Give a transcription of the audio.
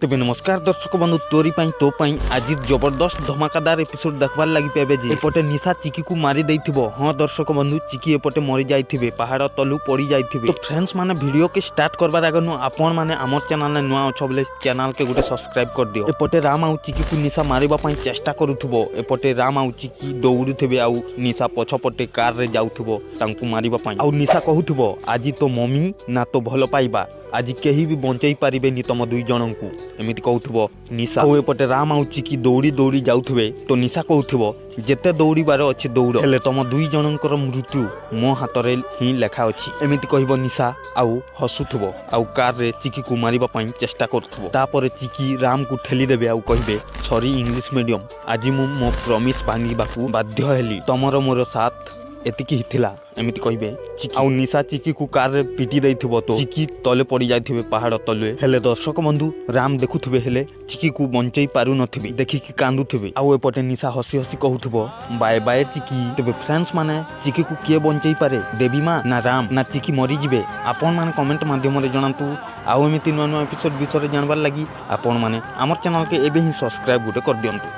तेबे नमस्कार दर्शक बंधु तोरी तो आज जबरदस्त धमाकादार एपिसोड देखबार लगी पाबे जे एपटे निशा चिकी को मारी देइथिबो। हाँ दर्शक बंधु चिकी एपटे मरी जाइथिबे, पहाड़ तलू पड़ी जाइथिबे। तो फ्रेंड्स माने वीडियो के स्टार्ट करबार आगे आपण माने हमर चैनल ने नुआ अछ बोले चैनल के गोटे सब्सक्राइब कर दियो। एपटे राम आउ चिकी को निशा मारिबा पई चेष्टा करूथबो। एपटे राम आउ चिकी दौड़ुथिबे आउ निशा पछपटे कार रे जाउथबो तांकु मारिबा पई। आउ निशा कहूथबो आज तो मम्मी ना तो भल पाइबा, आज केही भी बंचई पारिबेनी तम दुई जनंकु एमिति कहूथबो निशा। आउ एपटे राम आउ चिकी दौड़ी दौड़ी जाउथबे तो निशा कहूथबो जेते दौड़ीबार अछि दौड़, हेले तम दुई जनंकर मृत्यु मो हातरे ही लेखा अछि एमिति कहबो निशा। आउ हसुथबो आउ कार रे चिकी को मारिबा पई चेष्टा करथबो। तापर चिकी राम को ठेली देबे आउ कहबे सॉरी इंग्लिश मीडियम, आज मो प्रॉमिस भांगीबाकू बाध्य हेली, तमर मोर साथ एतिकी हिथिला एमिति कहबे चिकी। आउ निशा चिकी को कार रे पिटी देइथिबो तो चिकी तले पड़ी जाइथिबे पहाड़ तले। हेले दर्शक बंधु राम देखुथिबे हेले चिकी को बंचई पारु नथिबे, देखिकी कांदुथिबे। आउ एपटे निशा हसी हसी कहूथबो बाय बाय चिकी। तेबे फ्रेंड्स माने चिकी को किए बंचई पारे, देवी मां ना राम ना चिकी मरी जिवे? आपण माने कमेंट माध्यम रे जणांतु। आउ एमिति नुआ नुआ एपिसोड विषय जानबार लागि आपण माने हमर चैनल के एबे ही सब्सक्राइब गुटे कर दियंतु।